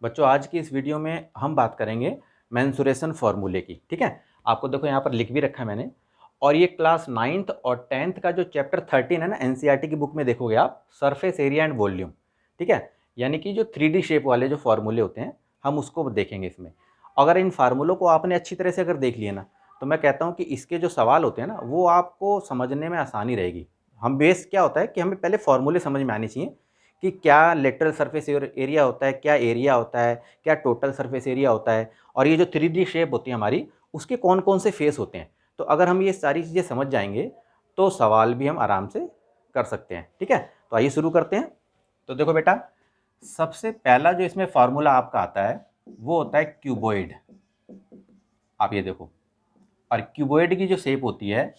बच्चों आज की इस वीडियो में हम बात करेंगे मेंसुरेशन फार्मूले की। ठीक है, आपको देखो यहाँ पर लिख भी रखा है मैंने। और ये क्लास 9th और 10th का जो चैप्टर 13 है ना, एनसीईआरटी की बुक में देखोगे आप, सरफेस एरिया एंड वॉल्यूम। ठीक है, यानी कि जो 3D शेप वाले जो फार्मूले होते हैं हम उसको देखेंगे इसमें। अगर इन फार्मूलों को आपने अच्छी तरह से अगर देख लिया ना, तो मैं कहता हूँ कि इसके जो सवाल होते हैं ना वो आपको समझने में आसानी रहेगी। हम बेस क्या होता है कि हमें पहले फार्मूले समझ में आने चाहिए कि क्या लेटरल सरफेस एरिया होता है, क्या एरिया होता है, क्या टोटल सरफेस एरिया होता है, और ये जो 3D शेप होती है हमारी, उसके कौन कौन से फेस होते हैं। तो अगर हम ये सारी चीज़ें समझ जाएंगे तो सवाल भी हम आराम से कर सकते हैं। ठीक है, तो आइए शुरू करते हैं। तो देखो बेटा, सबसे पहला जो इसमें फार्मूला आपका आता है वो होता है क्यूबॉइड। आप ये देखो, और क्यूबॉइड की जो शेप होती है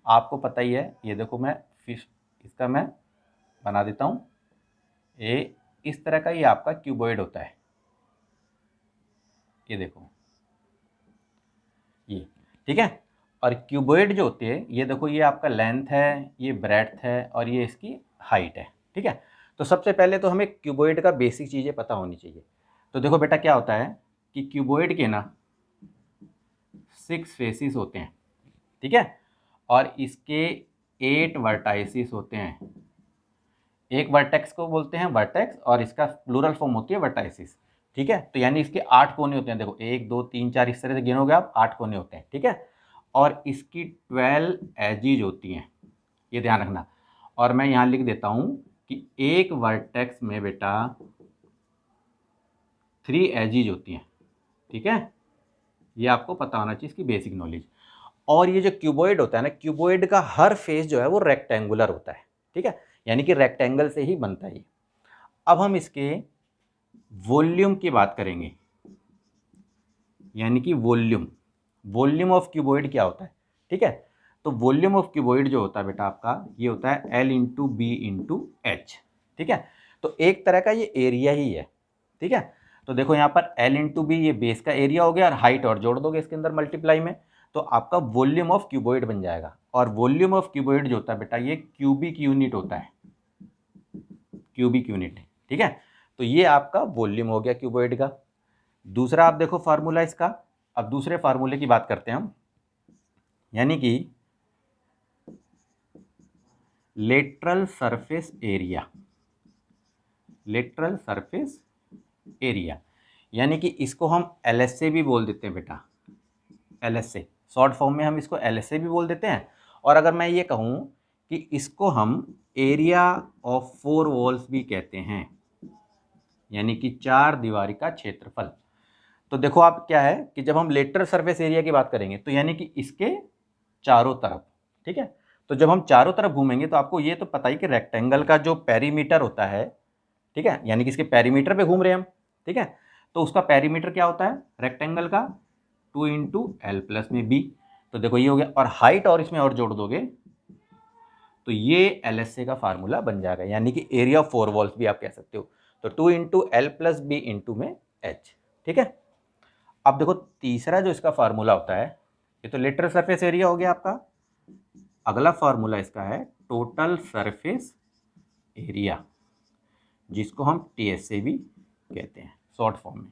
आपको पता ही है। ये देखो, मैं फिश इसका मैं बना देता हूँ। ये इस तरह का ये आपका क्यूबॉइड होता है। ये देखो ये, ठीक है। और क्यूबॉइड जो होती है, ये देखो, ये आपका लेंथ है, ये ब्रेड्थ है, और ये इसकी हाइट है। ठीक है, तो सबसे पहले तो हमें क्यूबॉइड का बेसिक चीज़ें पता होनी चाहिए। तो देखो बेटा, क्या होता है कि क्यूबॉइड के ना 6 फेसिस होते हैं। ठीक है, और इसके 8 वर्टाइसिस होते हैं। एक वर्टेक्स को बोलते हैं वर्टेक्स, और इसका प्लूरल फॉर्म होती है वर्टाइसिस। ठीक है, तो यानी इसके 8 कोने होते हैं। देखो 1 2 3 4 इस तरह से गिनोगे आप, 8 कोने होते हैं। ठीक है, और इसकी 12 एजिज होती हैं, ये ध्यान रखना। और मैं यहाँ लिख देता हूँ कि एक वर्टेक्स में बेटा 3 एजिज होती हैं। ठीक है, ये आपको पता होना चाहिए, इसकी बेसिक नॉलेज। और ये जो क्यूबॉइड होता है ना, क्यूबॉइड का हर फेस जो है वो रेक्टेंगुलर होता है। ठीक है, यानी कि रेक्टेंगल से ही बनता है ये। अब हम इसके वॉल्यूम की बात करेंगे, यानी कि वॉल्यूम, वॉल्यूम ऑफ क्यूबॉइड क्या होता है। ठीक है, तो वॉल्यूम ऑफ क्यूबॉइड जो होता है बेटा आपका, ये होता है L into B into H. ठीक है, तो एक तरह का ये एरिया ही है। ठीक है, तो देखो यहाँ पर L इंटू बी, ये बेस का एरिया हो गया, और हाइट और जोड़ दोगे इसके अंदर मल्टीप्लाई में, तो आपका वॉल्यूम ऑफ क्यूबॉइड बन जाएगा। और वॉल्यूम ऑफ क्यूबॉइड जो होता है बेटा, ये क्यूबिक यूनिट होता है, क्यूबिक यूनिट। ठीक है, तो ये आपका वॉल्यूम हो गया क्यूबॉइड का। दूसरा आप देखो फार्मूला इसका। अब दूसरे फार्मूले की बात करते हैं हम, यानी कि lateral surface area. Lateral surface area, यानी कि इसको हम LSA भी बोल देते हैं बेटा। LSA शॉर्ट फॉर्म में हम इसको LSA भी बोल देते हैं। और अगर मैं ये कहूँ कि इसको हम एरिया ऑफ 4 वॉल्स भी कहते हैं, यानी कि 4 दीवारी का क्षेत्रफल। तो देखो आप, क्या है कि जब हम लेटरल सरफेस एरिया की बात करेंगे तो यानी कि इसके चारों तरफ। ठीक है, तो जब हम चारों तरफ घूमेंगे तो आपको ये तो पता ही कि रेक्टेंगल का जो पेरीमीटर होता है, ठीक है, यानी कि इसके पेरीमीटर पे घूम रहे हैं हम। ठीक है, तो उसका पेरीमीटर क्या होता है रेक्टेंगल का, 2 इंटू एल प्लस में बी। तो देखो ये हो गया, और हाइट और इसमें और जोड़ दोगे तो ये LSA का फार्मूला बन जाएगा, यानी कि एरिया ऑफ 4 वॉल्स भी आप कह सकते हो। तो 2 into L plus B into में एच। ठीक है, अब देखो तीसरा जो इसका फार्मूला होता है, ये तो लेटरल सरफेस एरिया हो गया आपका। अगला फार्मूला इसका है टोटल सरफेस एरिया, जिसको हम TSA भी कहते हैं शॉर्ट फॉर्म में।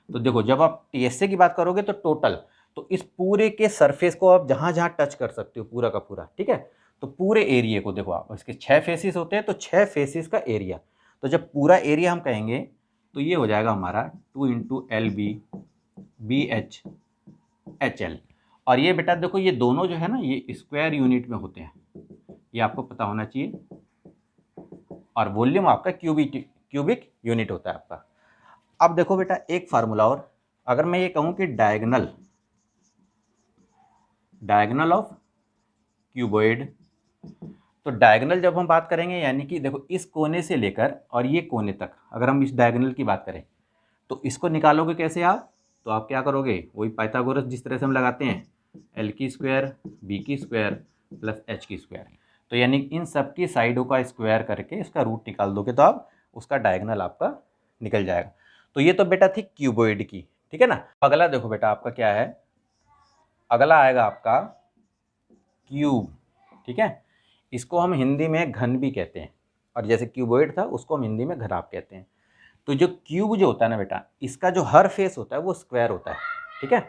तो देखो जब आप TSA की बात करोगे तो टोटल, तो इस पूरे के सरफेस को आप जहां जहां टच कर सकते हो पूरा का पूरा। ठीक है, तो पूरे एरिया को देखो आप, इसके 6 फेसिस होते हैं, तो 6 फेसिस का एरिया। तो जब पूरा एरिया हम कहेंगे तो ये हो जाएगा हमारा 2 into L B H H L. और ये बेटा देखो, ये दोनों जो है ना, ये स्क्वायर यूनिट में होते हैं, ये आपको पता होना चाहिए। और वॉल्यूम आपका क्यूबिक यूनिट होता है आपका। अब देखो बेटा एक फार्मूला और, अगर मैं ये कहूं कि डायगोनल ऑफ क्यूबॉइड, तो डायगोनल जब हम बात करेंगे, यानी कि देखो इस कोने से लेकर और ये कोने तक, अगर हम इस डायगोनल की बात करें तो इसको निकालोगे कैसे आप, तो आप क्या करोगे, वही पाइथागोरस जिस तरह से हम लगाते हैं, L की स्क्वायर बी की स्क्वायर प्लस एच की स्क्वायर। तो यानी इन सब की साइडों का स्क्वायर करके इसका रूट निकाल दोगे तो आप उसका डायगोनल आपका निकल जाएगा। तो ये तो बेटा थी क्यूबॉइड की। ठीक है ना, अगला देखो बेटा आपका क्या है, अगला आएगा आपका क्यूब। ठीक है, इसको हम हिंदी में घन भी कहते हैं, और जैसे क्यूबॉइड था उसको हम हिंदी में घनाभ कहते हैं। तो जो क्यूब जो होता है ना बेटा, इसका जो हर फेस होता है वो स्क्वायर होता है, ठीक है।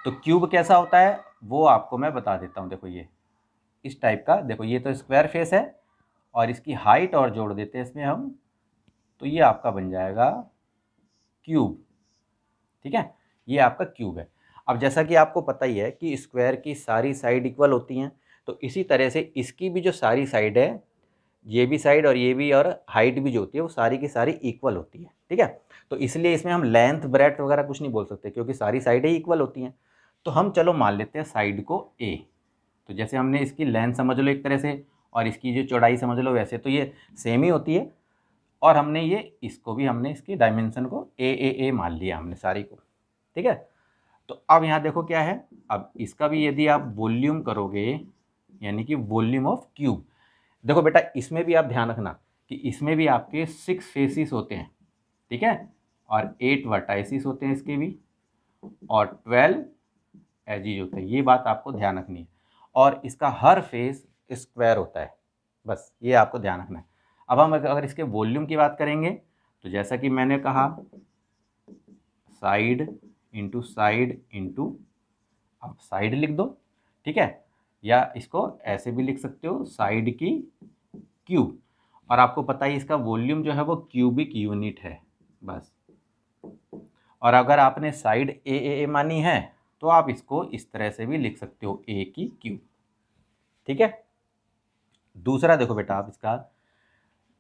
तो क्यूब कैसा होता है वो आपको मैं बता देता हूँ। देखो ये इस टाइप का, देखो ये तो स्क्वायर फेस है और इसकी हाइट और जोड़ देते हैं इसमें हम, तो ये आपका बन जाएगा क्यूब, ठीक है। ये आपका क्यूब है। अब जैसा कि आपको पता ही है कि स्क्वायर की सारी साइड इक्वल होती हैं, तो इसी तरह से इसकी भी जो सारी साइड है, ये भी साइड और ये भी, और हाइट भी जो होती है वो सारी की सारी इक्वल होती है, ठीक है। तो इसलिए इसमें हम लेंथ ब्रेड्थ वगैरह कुछ नहीं बोल सकते क्योंकि सारी साइडें इक्वल होती हैं। तो हम चलो मान लेते हैं साइड को ए। तो जैसे हमने इसकी लेंथ समझ लो एक तरह से और इसकी जो चौड़ाई समझ लो, वैसे तो ये सेम ही होती है। और हमने ये इसको भी हमने इसकी डायमेंशन को ए मान लिया हमने सारी को, ठीक है। तो अब यहाँ देखो क्या है, अब इसका भी यदि आप वॉल्यूम करोगे यानी कि वॉल्यूम ऑफ क्यूब, देखो बेटा इसमें भी आप ध्यान रखना कि इसमें भी आपके 6 फेसिस होते हैं, ठीक है, और 8 वर्टाइसिस होते हैं इसके भी, और 12 एजिज होते हैं। ये बात आपको ध्यान रखनी है। और इसका हर फेस स्क्वायर होता है, बस ये आपको ध्यान रखना है। अब हम अगर इसके वॉल्यूम की बात करेंगे तो जैसा कि मैंने कहा साइड इंटू, आप साइड लिख दो, ठीक है, या इसको ऐसे भी लिख सकते हो साइड की क्यूब। और आपको पता ही इसका वॉल्यूम जो है वो क्यूबिक यूनिट है, बस। और अगर आपने साइड ए मानी है तो आप इसको इस तरह से भी लिख सकते हो ए की क्यूब, ठीक है। दूसरा देखो बेटा आप इसका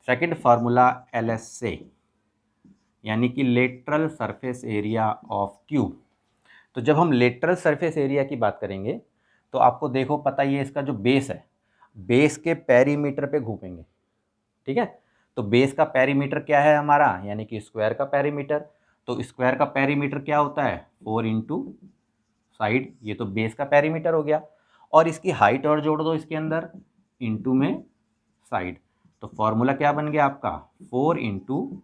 सेकंड फार्मूला LSA यानी कि lateral surface area of cube. तो जब हम लेटरल सरफेस एरिया की बात करेंगे तो आपको देखो पता ही है इसका जो बेस है, बेस के पेरीमीटर पे घूमेंगे, ठीक है। तो बेस का पेरीमीटर क्या है हमारा, यानी कि स्क्वायर का पेरीमीटर। तो स्क्वायर का पेरीमीटर क्या होता है 4 इंटू साइड, ये तो बेस का पेरीमीटर हो गया। और इसकी हाइट और जोड़ दो इसके अंदर इंटू में साइड, तो फॉर्मूला क्या बन गया आपका 4 इंटू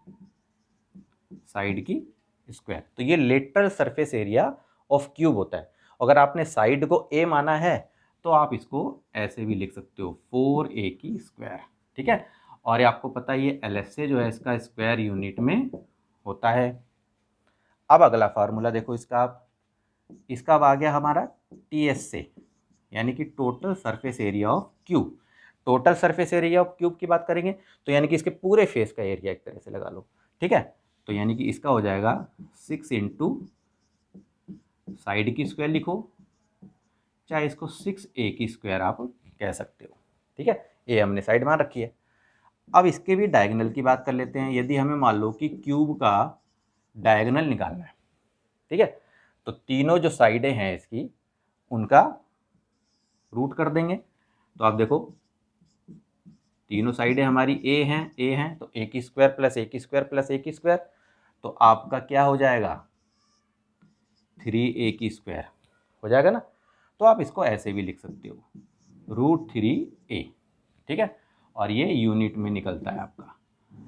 साइड की स्क्वायर। तो ये lateral surface area of cube होता है। अगर आपने साइड को ए माना है तो आप इसको ऐसे भी लिख सकते हो 4a की स्क्वायर, ठीक है। और ये आपको पता है ये LSA जो है इसका स्क्वायर यूनिट में होता है। अब अगला फार्मूला देखो इसका, आप इसका अब आ गया हमारा TSA यानी कि total surface area of cube. Total surface area of cube की बात करेंगे तो यानी कि इसके पूरे फेस का एरिया एक तरह से लगा लो, ठीक है। तो यानी कि इसका हो जाएगा 6 इंटू साइड की स्क्वायर लिखो, चाहे इसको 6a की स्क्वायर आप कह सकते हो, ठीक है। ए हमने साइड मान रखी है। अब इसके भी डायगोनल की बात कर लेते हैं। यदि हमें मान लो कि क्यूब का डायगोनल निकालना है, ठीक है, तो तीनों जो साइडें हैं इसकी उनका रूट कर देंगे। तो आप देखो तीनों साइडें हमारी ए हैं तो ए की स्क्वायर प्लस ए की स्क्वायर प्लस ए की स्क्वायर, तो आपका क्या हो जाएगा 3a की स्क्वायर हो जाएगा ना। तो आप इसको ऐसे भी लिख सकते हो √3a, ठीक है। और ये यूनिट में निकलता है आपका,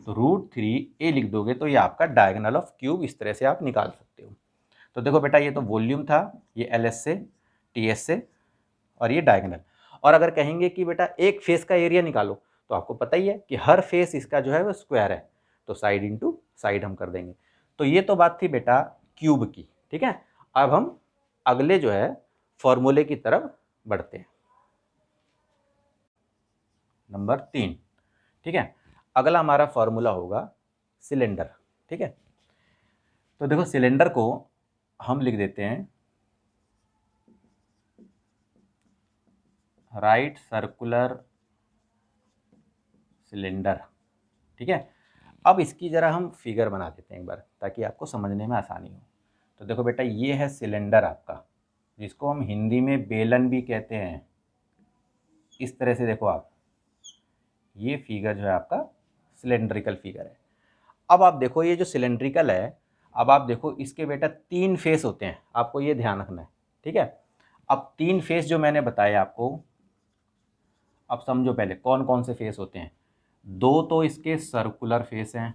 तो √3a लिख दोगे तो ये आपका डायगोनल ऑफ क्यूब इस तरह से आप निकाल सकते हो। तो देखो बेटा ये तो वॉल्यूम था, ये LSA TSA और ये डायगोनल। और अगर कहेंगे कि बेटा एक फेस का एरिया निकालो तो आपको पता ही है कि हर फेस इसका जो है वो स्क्वायर है, तो साइड इंटू साइड हम कर देंगे। तो ये तो बात थी बेटा क्यूब की, ठीक है। अब हम अगले जो है फॉर्मूले की तरफ बढ़ते हैं, नंबर 3, ठीक है। अगला हमारा फॉर्मूला होगा सिलेंडर, ठीक है। तो देखो सिलेंडर को हम लिख देते हैं राइट सर्कुलर सिलेंडर, ठीक है। अब इसकी ज़रा हम फिगर बना देते हैं एक बार ताकि आपको समझने में आसानी हो। तो देखो बेटा ये है सिलेंडर आपका, जिसको हम हिंदी में बेलन भी कहते हैं। इस तरह से देखो आप, ये फिगर जो है आपका सिलेंड्रिकल फिगर है। अब आप देखो ये जो सिलेंड्रिकल है, अब आप देखो इसके बेटा 3 फेस होते हैं, आपको ये ध्यान रखना है, ठीक है। अब 3 फेस जो मैंने बताया आपको, अब समझो पहले कौन कौन से फेस होते हैं। 2 तो इसके सर्कुलर फेस हैं,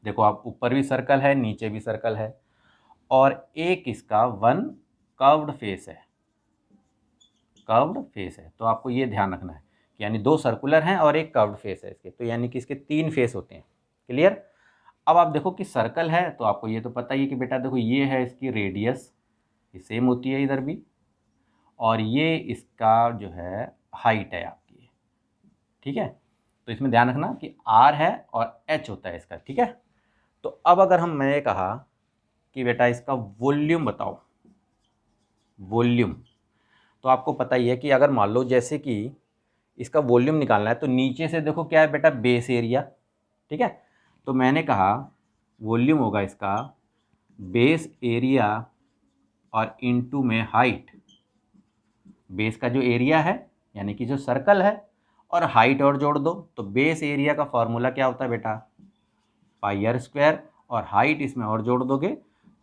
देखो आप ऊपर भी सर्कल है नीचे भी सर्कल है, और एक इसका 1 कर्व्ड फेस है, कर्व्ड फेस है। तो आपको ये ध्यान रखना है कि यानी 2 सर्कुलर हैं और एक कर्व्ड फेस है इसके, तो यानी कि इसके 3 फेस होते हैं, क्लियर। अब आप देखो कि सर्कल है तो आपको ये तो पता ही है कि बेटा देखो ये है इसकी रेडियस, ये सेम होती है इधर भी, और ये इसका जो है हाइट है आपकी, ठीक है। तो इसमें ध्यान रखना कि आर है और एच होता है इसका, ठीक है। तो अब अगर मैंने कहा कि बेटा इसका वॉल्यूम बताओ, वॉल्यूम, तो आपको पता ही है कि अगर मान लो जैसे कि इसका वॉल्यूम निकालना है तो नीचे से देखो क्या है बेटा, बेस एरिया, ठीक है। तो मैंने कहा वॉल्यूम होगा इसका बेस एरिया और इनटू में हाइट, बेस का जो एरिया है यानी कि जो सर्कल है, और हाइट और जोड़ दो, तो बेस एरिया का फॉर्मूला क्या होता है बेटा, पाई आर स्क्वायर, और हाइट इसमें और जोड़ दोगे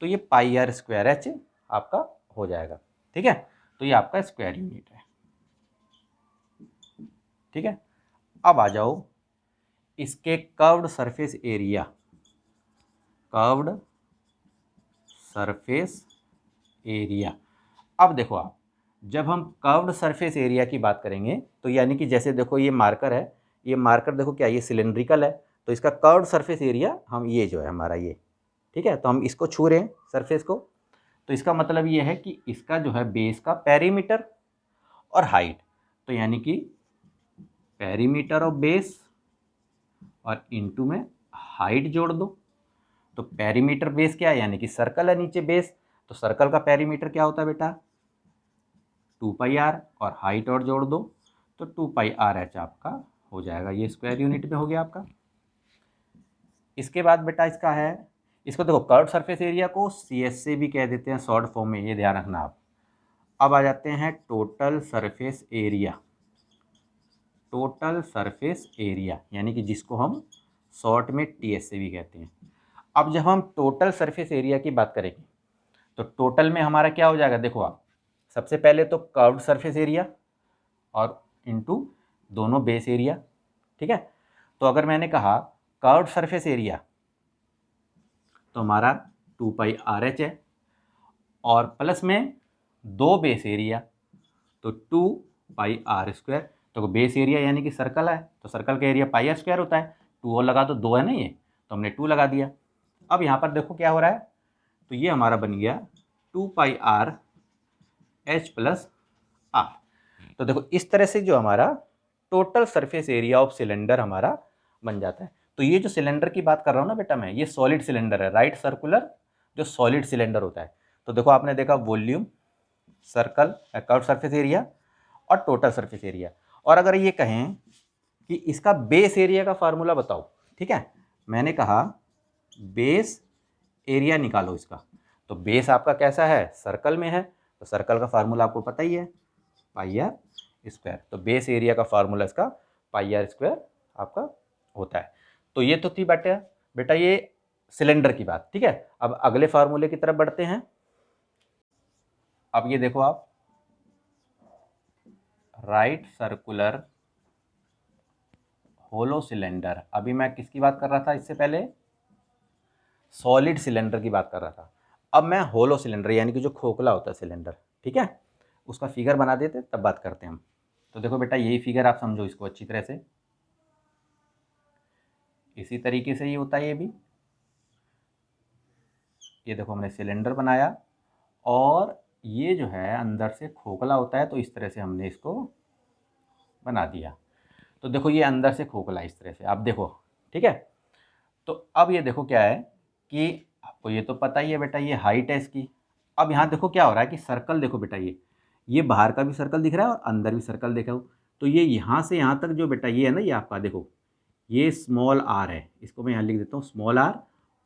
तो ये पाई आर स्क्वायर एच आपका हो जाएगा, ठीक है। तो ये आपका स्क्वायर यूनिट है, ठीक है। अब आ जाओ इसके curved surface area, curved surface area. अब देखो आप, जब हम कर्व्ड सरफेस एरिया की बात करेंगे तो यानी कि जैसे देखो ये मार्कर है, ये मार्कर देखो क्या ये सिलेंड्रिकल है, तो इसका कर्व्ड सरफेस एरिया हम ये जो है हमारा ये, ठीक है। तो हम इसको छू रहे हैं सरफेस को, तो इसका मतलब ये है कि इसका जो है बेस का पेरीमीटर और हाइट, तो यानी कि पेरीमीटर ऑफ बेस और इनटू में हाइट जोड़ दो। तो पेरीमीटर बेस क्या है, यानी कि सर्कल है नीचे बेस, तो सर्कल का पेरीमीटर क्या होता है बेटा 2πr, और हाइट और जोड़ दो तो 2πr/h आपका हो जाएगा, ये स्क्वायर यूनिट में हो गया आपका। इसके बाद बेटा इसका है, इसको देखो कर्व सरफेस एरिया को CS से भी कह देते हैं शॉर्ट फॉर्म में, ये ध्यान रखना आप। अब आ जाते हैं total surface area, total surface area यानी कि जिसको हम शॉर्ट में TS से भी कहते हैं। अब जब हम टोटल सरफेस एरिया की बात करेंगे तो टोटल में हमारा क्या हो जाएगा, देखो आप सबसे पहले तो कर्व्ड सरफेस एरिया और इनटू दोनों बेस एरिया, ठीक है। तो अगर मैंने कहा कर्व्ड सरफेस एरिया तो हमारा 2πr/h है, और प्लस में दो बेस एरिया तो 2πr²। तो बेस एरिया यानी कि सर्कल है तो सर्कल का एरिया πr² होता है, 2 और लगा दो, 2 है ना ये, तो हमने 2 लगा दिया। अब यहाँ पर देखो क्या हो रहा है, तो ये हमारा बन गया 2πr/h + r। तो देखो इस तरह से जो हमारा total surface area of cylinder हमारा बन जाता है। तो ये जो सिलेंडर की बात कर रहा हूँ ना बेटा मैं, ये सॉलिड सिलेंडर है, राइट सर्कुलर जो सॉलिड सिलेंडर होता है। तो देखो आपने देखा volume, circle, curve surface area और टोटल सरफेस एरिया। और अगर ये कहें कि इसका बेस एरिया का फार्मूला बताओ, ठीक है, मैंने कहा बेस एरिया निकालो इसका, तो बेस आपका कैसा है, सर्कल में है, तो सर्कल का फार्मूला आपको पता ही है πr²। तो बेस एरिया का फार्मूला इसका πr² आपका होता है। तो ये तो थी बेटा ये सिलेंडर की बात, ठीक है। अब अगले फार्मूले की तरफ बढ़ते हैं। अब ये देखो आप, राइट सर्कुलर होलो सिलेंडर, अभी मैं किसकी बात कर रहा था इससे पहले, सॉलिड सिलेंडर की बात कर रहा था। अब मैं होलो सिलेंडर यानी कि जो खोखला होता है सिलेंडर, ठीक है, उसका फिगर बना देते तब बात करते हैं हम। तो देखो बेटा यही फिगर आप समझो इसको अच्छी तरह से, इसी तरीके से ये होता है, ये भी, ये देखो हमने सिलेंडर बनाया और ये जो है अंदर से खोखला होता है, तो इस तरह से हमने इसको बना दिया। तो देखो ये अंदर से खोखला इस तरह से आप देखो, ठीक है। तो अब ये देखो क्या है कि आपको ये तो पता ही है बेटा ये हाइट है इसकी। अब यहाँ देखो क्या हो रहा है कि सर्कल देखो बेटा, ये बाहर का भी सर्कल दिख रहा है और अंदर भी सर्कल देखो। तो ये यहाँ से यहाँ तक जो बेटा ये है ना, ये आपका देखो ये स्मॉल r है, इसको मैं यहाँ लिख देता हूँ स्मॉल r,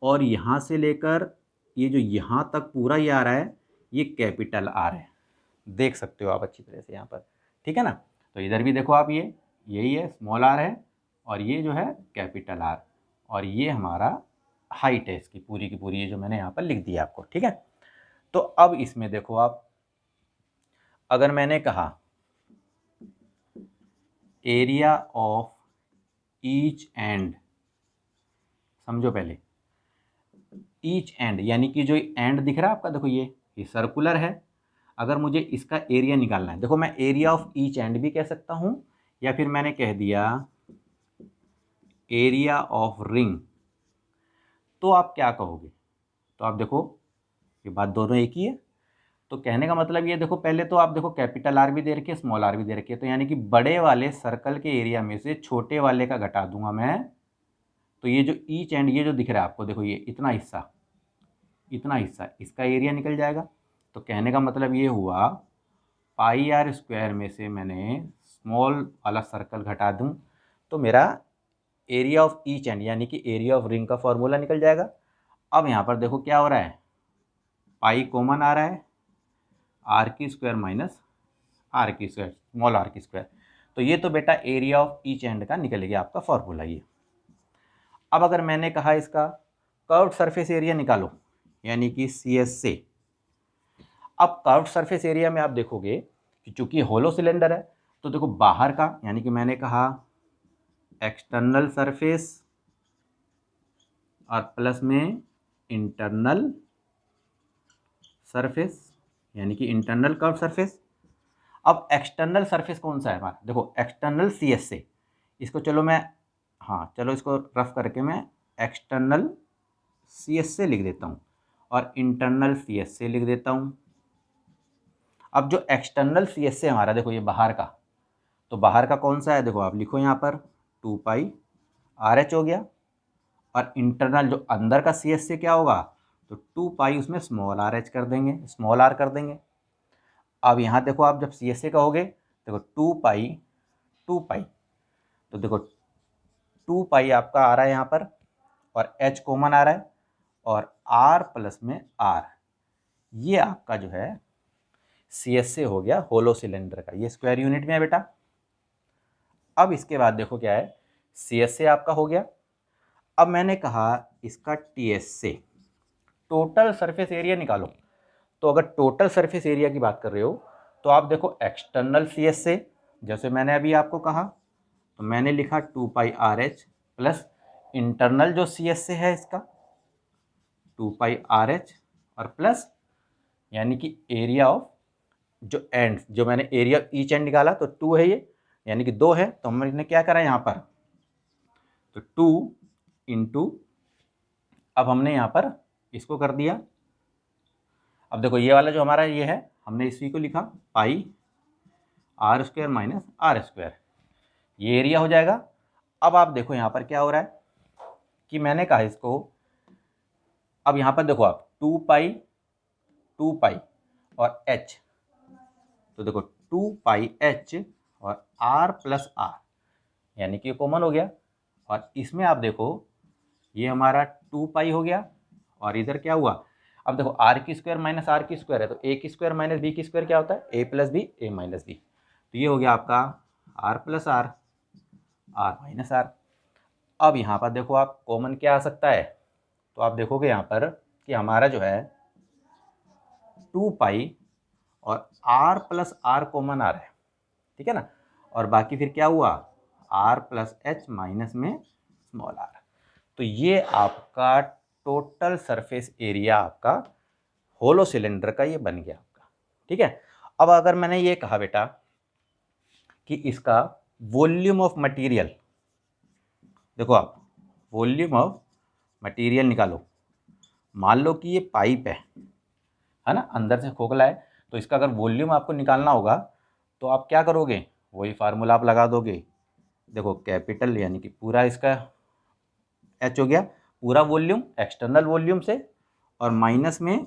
और यहाँ से लेकर ये जो यहाँ तक पूरा ये आ रहा है ये कैपिटल R है, देख सकते हो आप अच्छी तरह से यहाँ पर, ठीक है ना। तो इधर भी देखो आप ये यही है, स्मॉल r है और ये जो है कैपिटल R, और ये हमारा हाइट है इसकी पूरी की पूरी, ये जो मैंने यहाँ पर लिख दिया आपको, ठीक है। तो अब इसमें देखो आप, अगर मैंने कहा एरिया ऑफ ईच एंड, समझो पहले ईच एंड यानी कि जो एंड दिख रहा है आपका, देखो ये सर्कुलर है, अगर मुझे इसका एरिया निकालना है, देखो मैं एरिया ऑफ ईच एंड भी कह सकता हूँ, या फिर मैंने कह दिया एरिया ऑफ रिंग। तो आप क्या कहोगे? तो आप देखो ये बात दोनों एक ही है। तो कहने का मतलब ये देखो, पहले तो आप देखो कैपिटल आर भी दे रखी है, स्मॉल आर भी दे रखी है, तो यानी कि बड़े वाले सर्कल के एरिया में से छोटे वाले का घटा दूंगा मैं। तो ये जो ईच एंड ये जो दिख रहा है आपको, देखो ये इतना हिस्सा इसका एरिया निकल जाएगा। तो कहने का मतलब ये हुआ पाई आर स्क्वायर में से मैंने स्मॉल वाला सर्कल घटा दूं तो मेरा एरिया ऑफ ईच एंड यानी कि एरिया ऑफ रिंग का फॉर्मूला निकल जाएगा। अब यहाँ पर देखो क्या हो रहा है, पाई कॉमन आ रहा है, आर की स्क्वायर माइनस आर की स्क्वायर, स्मॉल आर की स्क्वायर। तो ये तो बेटा एरिया ऑफ ईच एंड का निकल गया आपका फॉर्मूला ये। अब अगर मैंने कहा इसका कर्व्ड सरफेस एरिया निकालो यानी कि सी एस से। अब कर्व्ड सरफेस एरिया में आप देखोगे कि चूंकि होलो सिलेंडर है तो देखो बाहर का यानी कि मैंने कहा एक्सटर्नल सरफेस और प्लस में इंटरनल सरफेस यानी कि इंटरनल कर्व सरफेस। अब एक्सटर्नल सरफेस कौन सा है हमारा, देखो एक्सटर्नल सी एस से। इसको चलो मैं, हाँ चलो इसको रफ करके मैं एक्सटर्नल सी एस से लिख देता हूँ और इंटरनल सी एस से लिख देता हूँ। अब जो एक्सटर्नल सी एस से हमारा देखो ये बाहर का, तो बाहर का कौन सा है, देखो आप लिखो यहाँ पर 2 पाई आर एच हो गया। और इंटरनल जो अंदर का सी एस से क्या होगा, तो 2 पाई उसमें स्मॉल आर एच कर देंगे, स्मॉल आर कर देंगे। अब यहाँ देखो आप जब सी एस से कहोगे देखो 2 पाई तो देखो 2 पाई आपका आ रहा है यहाँ पर और एच कॉमन आ रहा है और आर प्लस में आर, ये आपका जो है सी एस से हो गया होलो सिलेंडर का, ये स्क्वायर यूनिट में है बेटा। अब इसके बाद देखो क्या है, सी एस से आपका हो गया। अब मैंने कहा इसका टी एस से टोटल सरफेस एरिया निकालो। तो अगर टोटल सरफेस एरिया की बात कर रहे हो तो आप देखो एक्सटर्नल सी एस से, जैसे मैंने अभी आपको कहा, तो मैंने लिखा 2 पाई आर एच प्लस इंटरनल जो सी एस से है इसका 2 पाई आर एच और प्लस यानी कि एरिया ऑफ जो एंड, जो मैंने एरिया ईच एंड निकाला तो 2 है ये यानी कि 2 है, तो हमने क्या करा यहाँ पर, तो 2 इंटू, अब हमने यहाँ पर इसको कर दिया। अब देखो ये वाला जो हमारा ये है हमने इसी को लिखा pi R square minus R square, ये एरिया हो जाएगा। अब आप देखो यहाँ पर क्या हो रहा है कि मैंने कहा इसको, अब यहाँ पर देखो आप 2 पाई और h, तो देखो 2 पाई h और r प्लस आर यानी कि कॉमन हो गया। और इसमें आप देखो ये हमारा 2 पाई हो गया और इधर क्या हुआ, अब देखो आर की स्क्वायर माइनस आर की स्क्वायर है तो ए की स्क्वायर माइनस बी की स्क्वायर क्या होता है, A plus B, A minus B. तो ये हो गया आपका R plus R, R minus R. अब यहाँ पर देखो आप कॉमन क्या आ सकता है, तो आप देखोगे यहाँ पर कि हमारा जो है 2 पाई और r प्लस आर कॉमन आ रहा है, ठीक है ना। और बाकी फिर क्या हुआ, r प्लस एच माइनस में स्मॉल आर। तो ये आपका टोटल सरफेस एरिया आपका होलो सिलेंडर का ये बन गया आपका, ठीक है। अब अगर मैंने ये कहा बेटा कि इसका वॉल्यूम ऑफ मटेरियल, देखो आप वॉल्यूम ऑफ मटेरियल निकालो। मान लो कि ये पाइप है ना, अंदर से खोखला है, तो इसका अगर वॉल्यूम आपको निकालना होगा तो आप क्या करोगे, वही फार्मूला आप लगा दोगे। देखो कैपिटल यानी कि पूरा इसका एच हो गया पूरा वॉल्यूम एक्सटर्नल वॉल्यूम से, और माइनस में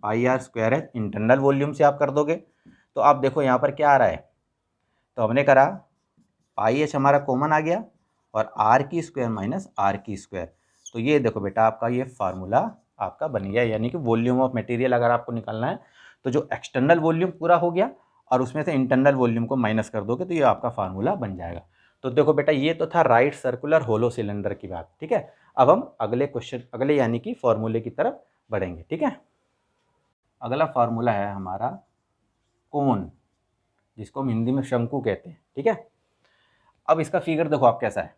pi R square H internal volume से आप कर दोगे। तो आप देखो यहाँ पर क्या आ रहा है, तो हमने करा पाई एच हमारा कॉमन आ गया और आर की स्क्वायर माइनस आर की स्क्वायर। तो ये देखो बेटा आपका ये फार्मूला आपका बन गया, यानी कि वॉल्यूम ऑफ मटेरियल अगर आपको निकालना है तो जो एक्सटर्नल वॉल्यूम पूरा हो गया और उसमें से इंटरनल वॉल्यूम को माइनस कर दोगे तो ये आपका फार्मूला बन जाएगा। तो देखो बेटा ये तो था राइट सर्कुलर होलो सिलेंडर की बात, ठीक है। अब हम अगले क्वेश्चन, अगले यानी कि फॉर्मूले की तरफ बढ़ेंगे, ठीक है। अगला फार्मूला है हमारा कोन, जिसको हम हिंदी में शंकु कहते हैं, ठीक है। अब इसका फिगर देखो आप कैसा है,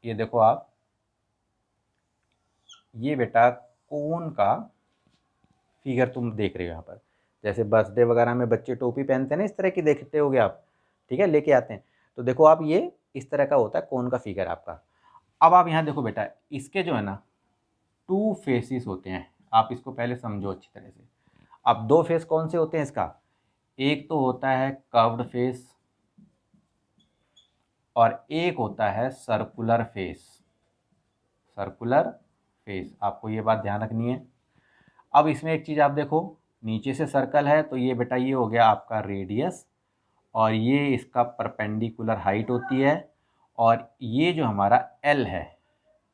ये देखो आप, ये बेटा कोन का फिगर तुम देख रहे हो यहाँ पर, जैसे बर्थडे वगैरह में बच्चे टोपी पहनते हैं ना, इस तरह की देखते होगे आप, ठीक है, लेके आते हैं। तो देखो आप ये इस तरह का होता है कोन का फिगर आपका। अब आप यहाँ देखो बेटा, इसके जो है ना 2 फेसिस होते हैं, आप इसको पहले समझो अच्छी तरह से। अब 2 फेस कौन से होते हैं इसका, एक तो होता है कर्व्ड फेस और एक होता है सर्कुलर फेस। सर्कुलर फेस, आपको ये बात ध्यान रखनी है। अब इसमें एक चीज़ आप देखो, नीचे से सर्कल है तो ये बेटा ये हो गया आपका रेडियस, और ये इसका परपेंडिकुलर हाइट होती है, और ये जो हमारा एल है,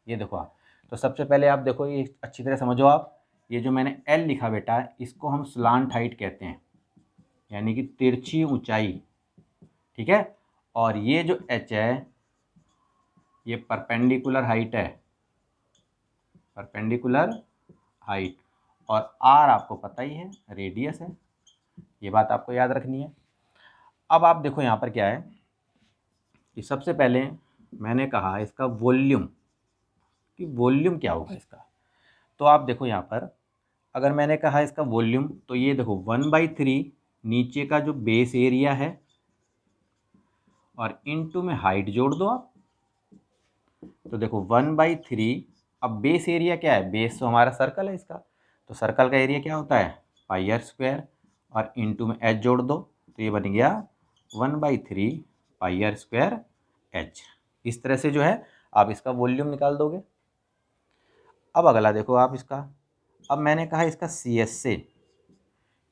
ये देखो आप। तो सबसे पहले आप देखो, ये अच्छी तरह समझो आप, ये जो मैंने एल लिखा बेटा, इसको हम स्लांट हाइट कहते हैं, यानी कि तिरछी ऊंचाई, ठीक है। और ये जो एच है, ये परपेंडिकुलर हाइट है, परपेंडिकुलर हाइट, और आर आपको पता ही है रेडियस है, ये बात आपको याद रखनी है। अब आप देखो यहाँ पर क्या है कि सबसे पहले मैंने कहा इसका वॉल्यूम, कि वॉल्यूम क्या होगा इसका। तो आप देखो यहाँ पर, अगर मैंने कहा इसका वॉल्यूम, तो ये देखो 1/3 नीचे का जो बेस एरिया है, और इनटू में हाइट जोड़ दो आप। तो देखो 1/3, अब बेस एरिया क्या है, बेस तो हमारा सर्कल है इसका, तो सर्कल का एरिया क्या होता है पाई आर स्क्वायर, और इनटू में एच जोड़ दो, तो ये बन गया 1/3 पाई आर स्क्वायर एच। इस तरह से जो है आप इसका वॉल्यूम निकाल दोगे। अब अगला देखो आप इसका, अब मैंने कहा इसका सी एस से,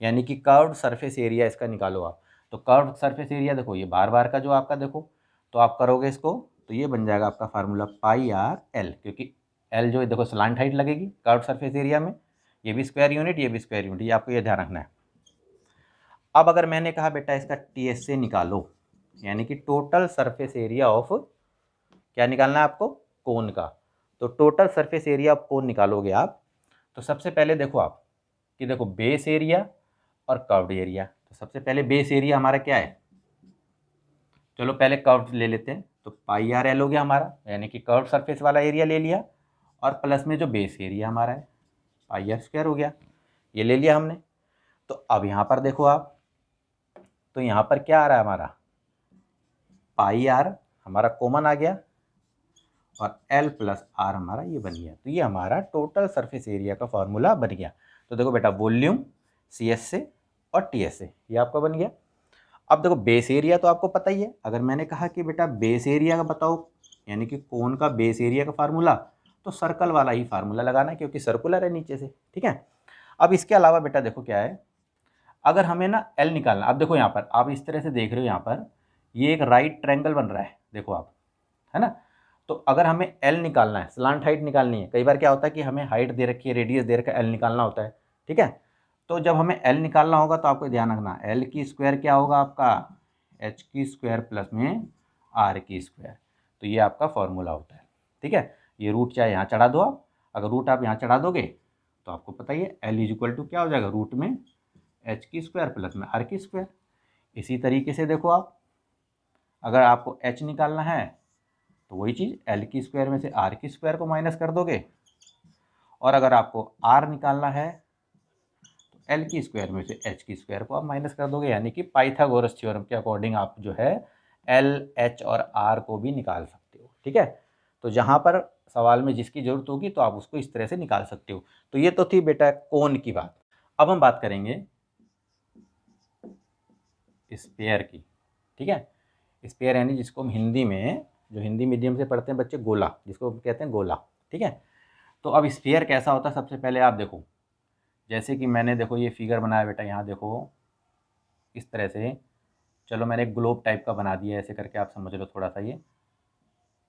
यानी कि कर्व्ड सरफेस एरिया इसका निकालो आप। तो कर्व्ड सरफेस एरिया देखो, ये बार बार का जो आपका देखो, तो आप करोगे इसको, तो ये बन जाएगा आपका फार्मूला पाई आर एल, क्योंकि एल जो है देखो स्लांट हाइट लगेगी कर्व्ड सरफेस एरिया में, ये भी स्क्वायर यूनिट, ये भी स्क्वायर यूनिट, ये आपको ये ध्यान रखना है। अब अगर मैंने कहा बेटा इसका टी एस से निकालो, यानी कि टोटल सरफेस एरिया ऑफ, क्या निकालना है आपको, कोन का। तो total surface area of cone निकालोगे आप, तो सबसे पहले देखो आप कि देखो बेस एरिया और कर्व्ड एरिया। तो सबसे पहले बेस एरिया हमारा क्या है, चलो पहले कर्व्ड ले लेते हैं, तो पाई आर एल हो गया हमारा, यानी कि कर्व्ड सरफेस वाला एरिया ले लिया, और प्लस में जो बेस एरिया हमारा है पाई आर स्क्वायर हो गया, ये ले लिया हमने। तो अब यहाँ पर देखो आप, तो यहाँ पर क्या आ रहा है हमारा, पाई आर हमारा कॉमन आ गया, और एल प्लस आर हमारा ये बन गया। तो ये हमारा टोटल सरफेस एरिया का फॉर्मूला बन गया। तो देखो बेटा वॉल्यूम सी एस से और टी एस से, ये आपका बन गया। अब देखो बेस एरिया तो आपको पता ही है, अगर मैंने कहा कि बेटा बेस एरिया का बताओ, यानी कि कोन का बेस एरिया का फार्मूला, तो सर्कल वाला ही फार्मूला लगाना है, क्योंकि सर्कुलर है नीचे से, ठीक है। अब इसके अलावा बेटा देखो क्या है, अगर हमें ना एल निकालना, अब देखो यहाँ पर आप इस तरह से देख रहे हो, यहाँ पर ये एक राइट ट्रायंगल बन रहा है, देखो आप, है ना। तो अगर हमें एल निकालना है, स्लांट हाइट निकालनी है, कई बार क्या होता है कि हमें हाइट दे रखी है, रेडियस दे रखा है, एल निकालना होता है, ठीक है। तो जब हमें एल निकालना होगा तो आपको ध्यान रखना, एल की स्क्वायर क्या होगा आपका, एच की स्क्वायर प्लस में आर की स्क्वायर। तो ये आपका फॉर्मूला होता है, ठीक है। ये रूट चाहे यहाँ चढ़ा दो आप, अगर रूट आप यहाँ चढ़ा दोगे तो आपको पता ही है एल इज इक्वल टू क्या हो जाएगा, रूट में एच की स्क्वायर प्लस में आर की स्क्वायर। इसी तरीके से देखो आप, अगर आपको एच निकालना है तो वही चीज़ एल की स्क्वायर में से आर की स्क्वायर को माइनस कर दोगे, और अगर आपको आर निकालना है तो एल की स्क्वायर में से एच की स्क्वायर को आप माइनस कर दोगे, यानी कि पाइथागोरस थ्योरम के अकॉर्डिंग आप जो है एल एच और आर को भी निकाल सकते हो, ठीक है। तो जहाँ पर सवाल में जिसकी ज़रूरत होगी तो आप उसको इस तरह से निकाल सकते हो। तो ये तो थी बेटा कोन की बात। अब हम बात करेंगे स्फीयर की, ठीक है। स्फीयर यानी जिसको हम हिंदी में, जो हिंदी मीडियम से पढ़ते हैं बच्चे, गोला, जिसको कहते हैं गोला, ठीक है। तो अब स्फीयर कैसा होता है, सबसे पहले आप देखो, जैसे कि मैंने देखो ये फिगर बनाया बेटा, यहाँ देखो इस तरह से, चलो मैंने एक ग्लोब टाइप का बना दिया, ऐसे करके आप समझ लो थोड़ा सा।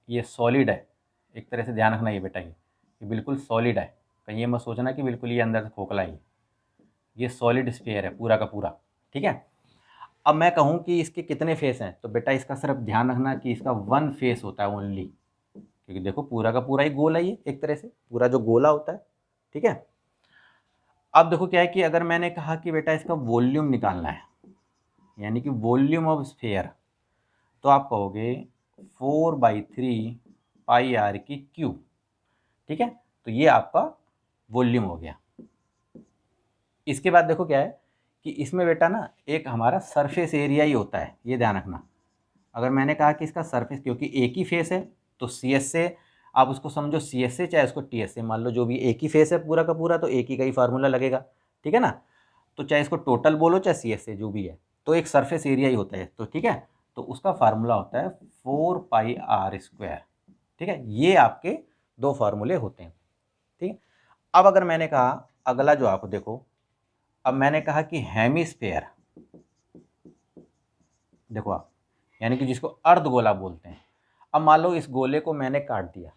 ये सॉलिड है, एक तरह से ध्यान रखना ये बेटा, ये बिल्कुल सॉलिड है, कहीं ये मत सोचना कि बिल्कुल ये अंदर से खोखला है, ये सॉलिड स्फीयर है पूरा का पूरा, ठीक है। अब मैं कहूँ कि इसके कितने फेस हैं, तो बेटा इसका सिर्फ ध्यान रखना कि इसका 1 फेस होता है ओनली, क्योंकि देखो पूरा का पूरा ही गोल है, ये एक तरह से पूरा जो गोला होता है, ठीक है। अब देखो क्या है कि अगर मैंने कहा कि बेटा इसका वॉल्यूम निकालना है, यानी कि वॉल्यूम ऑफ स्फीयर, तो आप कहोगे 4/3 पाई आर की क्यूब, ठीक है। तो ये आपका वॉल्यूम हो गया। इसके बाद देखो क्या है कि इसमें बेटा ना एक हमारा सरफेस एरिया ही होता है, ये ध्यान रखना। अगर मैंने कहा कि इसका सरफेस, क्योंकि एक ही फेस है, तो सी एस से आप उसको समझो सी एस ए चाहे उसको टी एस ए मान लो, जो भी एक ही फेस है पूरा का पूरा, तो एक ही का ही फार्मूला लगेगा, ठीक है ना। तो चाहे इसको टोटल बोलो चाहे सी एस ए जो भी है, तो एक सरफेस एरिया ही होता है, तो ठीक है। तो उसका फार्मूला होता है 4πr², ठीक है। ये आपके दो फार्मूले होते हैं, ठीक है। अब अगर मैंने कहा अगला जो आप देखो, अब मैंने कहा कि हेमिस्फेयर, देखो आप, यानी कि जिसको अर्धगोला बोलते हैं। अब मान लो इस गोले को मैंने काट दिया,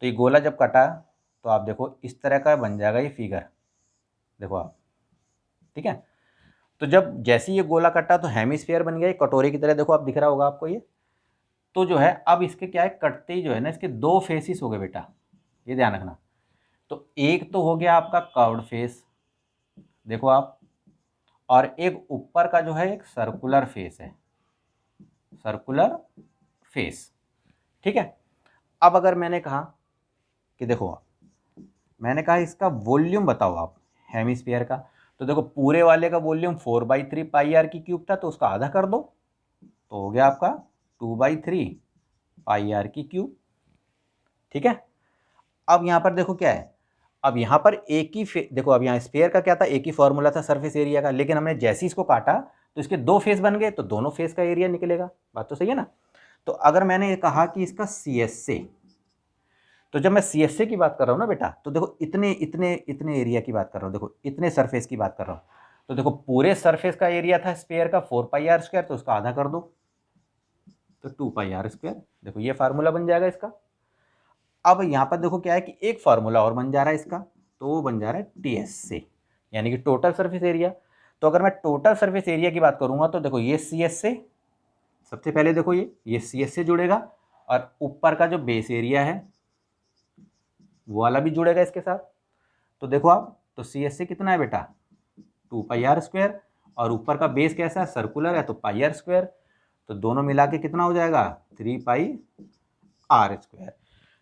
तो ये गोला जब कटा तो आप देखो इस तरह का बन जाएगा ये फिगर, देखो आप, ठीक है। तो जब जैसे ये गोला कटा तो हेमिस्फीयर बन गया, ये कटोरे की तरह, देखो आप दिख रहा होगा आपको ये। तो जो है अब इसके क्या है, कटते ही जो है ना इसके दो फेसिस हो गए बेटा, ये ध्यान रखना। तो एक तो हो गया आपका कर्व्ड फेस, देखो आप, और एक ऊपर का जो है एक सर्कुलर फेस है, सर्कुलर फेस, ठीक है। अब अगर मैंने कहा कि देखो आप, मैंने कहा इसका वॉल्यूम बताओ आप हेमिस्फीयर का, तो देखो पूरे वाले का वॉल्यूम 4/3πr³ था, तो उसका आधा कर दो तो हो गया आपका 2/3πr³, ठीक है। अब यहाँ पर देखो क्या है, अब यहाँ पर एक ही देखो, अब यहाँ स्फीयर का क्या था, एक ही फॉर्मूला था सरफेस एरिया का, लेकिन हमने जैसे ही इसको काटा तो इसके दो फेस बन गए, तो दोनों फेस का एरिया निकलेगा, बात तो सही है ना। तो अगर मैंने कहा कि इसका सी एस ए, तो जब मैं सी एस ए की बात कर रहा हूँ ना बेटा, तो देखो इतने इतने इतने एरिया की बात कर रहा हूँ, देखो इतने सरफेस की बात कर रहा हूँ। तो देखो पूरे सरफेस का एरिया था स्फीयर का 4πr², तो उसका आधा कर दो तो 2πr², देखो ये फार्मूला बन जाएगा इसका। अब यहाँ पर देखो क्या है कि एक फार्मूला और बन जा रहा है इसका, तो वो बन जा रहा है टी एस से, यानी कि टोटल सरफेस एरिया। तो अगर मैं टोटल सरफेस एरिया की बात करूँगा तो देखो ये सी एस से, सबसे पहले देखो ये सी एस से जुड़ेगा, और ऊपर का जो बेस एरिया है वो वाला भी जुड़ेगा इसके साथ। तो देखो आप, तो सी एस से कितना है बेटा 2πr², और ऊपर का बेस कैसा है, सर्कुलर है, तो πr², तो दोनों मिला के कितना हो जाएगा 3πr²।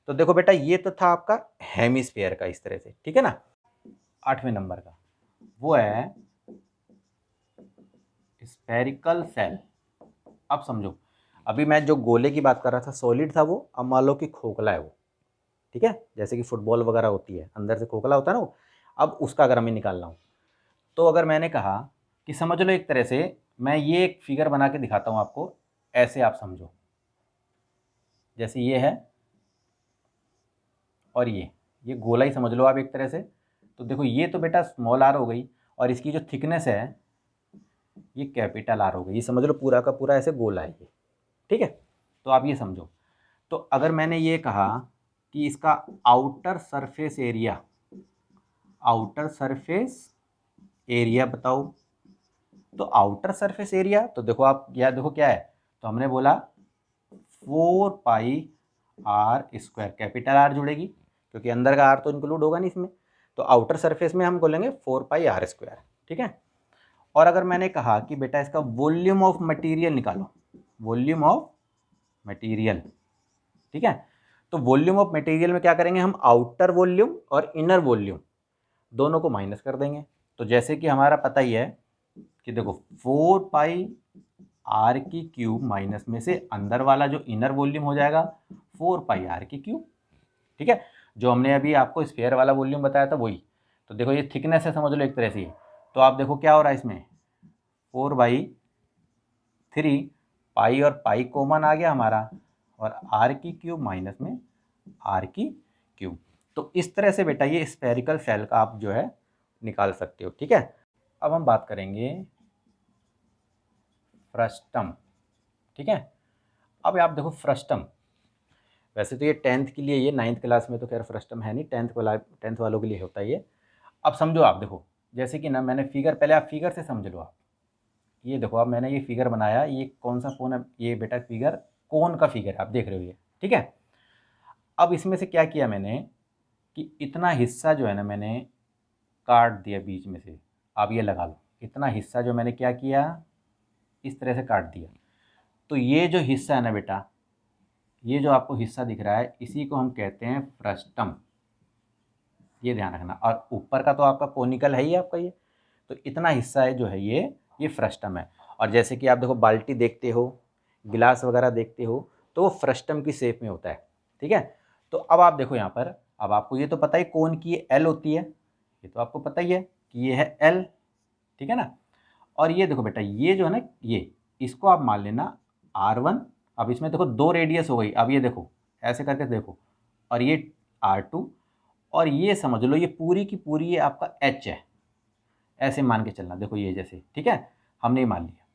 तो देखो बेटा ये तो था आपका हेमिस्फीयर का इस तरह से, ठीक है ना। 8वें नंबर का वो है स्फेरिकल सेल। अब समझो, अभी मैं जो गोले की बात कर रहा था सॉलिड था वो, अब मान लो कि खोखला है वो, ठीक है, जैसे कि फुटबॉल वगैरह होती है अंदर से खोखला होता है ना वो। अब उसका अगर मैं निकाल रहा हूँ, तो अगर मैंने कहा कि समझ लो एक तरह से, मैं ये एक फिगर बना के दिखाता हूँ आपको, ऐसे आप समझो, जैसे ये है और ये गोला ही समझ लो आप एक तरह से। तो देखो ये तो बेटा स्मॉल आर हो गई, और इसकी जो थिकनेस है ये कैपिटल आर हो गई, ये समझ लो पूरा का पूरा ऐसे गोला है ये, ठीक है। तो आप ये समझो, तो अगर मैंने ये कहा कि इसका outer surface area, outer surface area बताओ, तो आउटर सरफेस एरिया, तो देखो आप यह देखो क्या है, तो हमने बोला 4πr², कैपिटल आर जुड़ेगी क्योंकि अंदर का आर तो इंक्लूड होगा नहीं इसमें, तो आउटर सरफेस में हम बोलेंगे 4πr², ठीक है। और अगर मैंने कहा कि बेटा इसका वॉल्यूम ऑफ मटेरियल निकालो, वॉल्यूम ऑफ मटेरियल, ठीक है। तो वॉल्यूम ऑफ मटेरियल में क्या करेंगे हम, आउटर वॉल्यूम और इनर वॉल्यूम दोनों को माइनस कर देंगे। तो जैसे कि हमारा पता ही है कि देखो 4πr³ माइनस में से अंदर वाला जो इनर वॉल्यूम हो जाएगा 4πr³, ठीक है। जो हमने अभी आपको स्फीयर वाला वॉल्यूम बताया था वही। तो देखो ये थिकनेस है समझ लो एक तरह से, तो आप देखो क्या हो रहा है इसमें 4/3, पाई और पाई कॉमन आ गया हमारा, और r³ माइनस में r³। तो इस तरह से बेटा ये स्फेरिकल सेल का आप जो है निकाल सकते हो, ठीक है। अब हम बात करेंगे फ्रस्टम, ठीक है। अब आप देखो फ्रस्टम, वैसे तो ये 10th के लिए, ये 9th क्लास में तो खैर फ्रस्टम है नहीं, 10th वालों के लिए होता है ये। अब समझो आप देखो, जैसे कि ना मैंने फिगर, पहले आप फिगर से समझ लो आप, ये देखो अब मैंने ये फिगर बनाया, ये कौन सा फोन है, ये बेटा फिगर कोन का फिगर आप देख रहे हो ये, ठीक है। अब इसमें से क्या किया मैंने कि इतना हिस्सा जो है ना मैंने काट दिया बीच में से, आप ये लगा लो, इतना हिस्सा जो मैंने क्या किया इस तरह से काट दिया। तो ये जो हिस्सा है ना बेटा, ये जो आपको हिस्सा दिख रहा है इसी को हम कहते हैं फ्रस्टम, ये ध्यान रखना। और ऊपर का तो आपका कोनिकल है ही आपका ये, तो इतना हिस्सा है जो है ये फ्रस्टम है। और जैसे कि आप देखो बाल्टी देखते हो, गिलास वगैरह देखते हो, तो वो फ्रस्टम की शेप में होता है, ठीक है। तो अब आप देखो यहाँ पर, अब आपको ये तो पता ही कोण की ये L होती है, ये तो आपको पता ही है कि ये है L, ठीक है ना। और ये देखो बेटा, ये जो है ना, ये इसको आप मान लेना R1। अब इसमें देखो 2 रेडियस हो गई, अब ये देखो ऐसे करके देखो, और ये R2, और ये समझ लो ये पूरी की पूरी ये आपका H है, ऐसे मान के चलना। देखो ये जैसे, ठीक है, हमने ही मान लिया।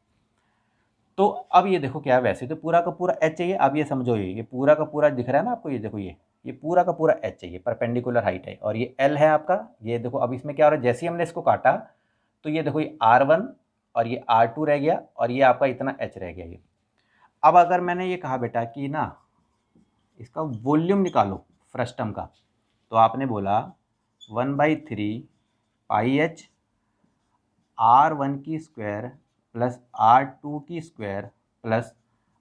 तो अब ये देखो क्या है, वैसे तो पूरा का पूरा H चाहिए। अब ये समझो, ये पूरा का पूरा दिख रहा है ना आपको, ये देखो ये पूरा का पूरा H चाहिए, परपेंडिकुलर हाइट है, और ये L है आपका। ये देखो अब इसमें क्या हो रहा है, जैसे ही हमने इसको काटा तो ये देखो ये R1 और ये R2 रह गया, और ये आपका इतना H रह गया। ये अब अगर मैंने ये कहा बेटा कि ना इसका वॉल्यूम निकालो फ्रस्टम का, तो आपने बोला 1/3 पाई H R1 की स्क्वायर प्लस R2 की स्क्वायर प्लस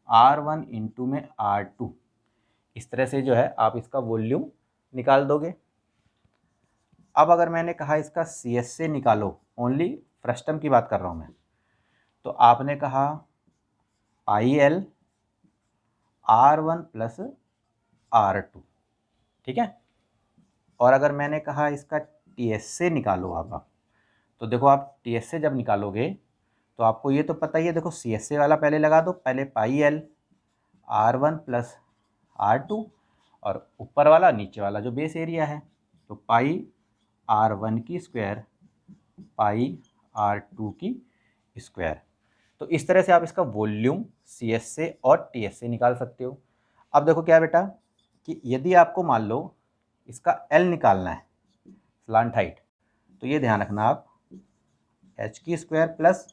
R1 इंटू में R2। इस तरह से जो है आप इसका वॉल्यूम निकाल दोगे। अब अगर मैंने कहा इसका CS से निकालो, ओनली फ्रस्टम की बात कर रहा हूँ मैं, तो आपने कहा पाई L R1 प्लस R2, ठीक है। और अगर मैंने कहा इसका TS से निकालो आप, तो देखो आप TS से जब निकालोगे तो आपको ये तो पता ही है, देखो CSA वाला पहले लगा दो, पहले पाई L R1 प्लस R2, और ऊपर वाला नीचे वाला जो बेस एरिया है, तो पाई R1 की स्क्वायर पाई R2 की स्क्वायर। तो इस तरह से आप इसका वॉल्यूम CS से और TS से निकाल सकते हो। अब देखो क्या बेटा, कि यदि आपको मान लो इसका L निकालना है, स्लांट हाइट, तो ये ध्यान रखना आप H की square plus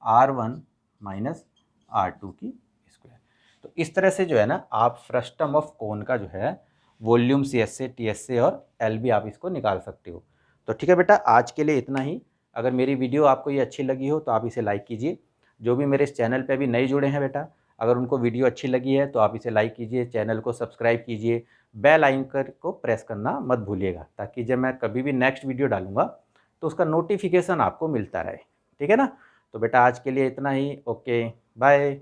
R1 minus R2 की स्क्वायर। तो इस तरह से जो है ना आप फ्रस्टम ऑफ कोन का जो है वॉल्यूम CS से, TS से और L भी आप इसको निकाल सकते हो। तो ठीक है बेटा, आज के लिए इतना ही। अगर मेरी वीडियो आपको ये अच्छी लगी हो तो आप इसे लाइक कीजिए। जो भी मेरे इस चैनल पे अभी नए जुड़े हैं बेटा, अगर उनको वीडियो अच्छी लगी है तो आप इसे लाइक कीजिए, चैनल को सब्सक्राइब कीजिए, बेल आइकन को प्रेस करना मत भूलिएगा, ताकि जब मैं कभी भी नेक्स्ट वीडियो डालूंगा तो उसका नोटिफिकेशन आपको मिलता रहे, ठीक है ना। तो बेटा आज के लिए इतना ही, ओके बाय।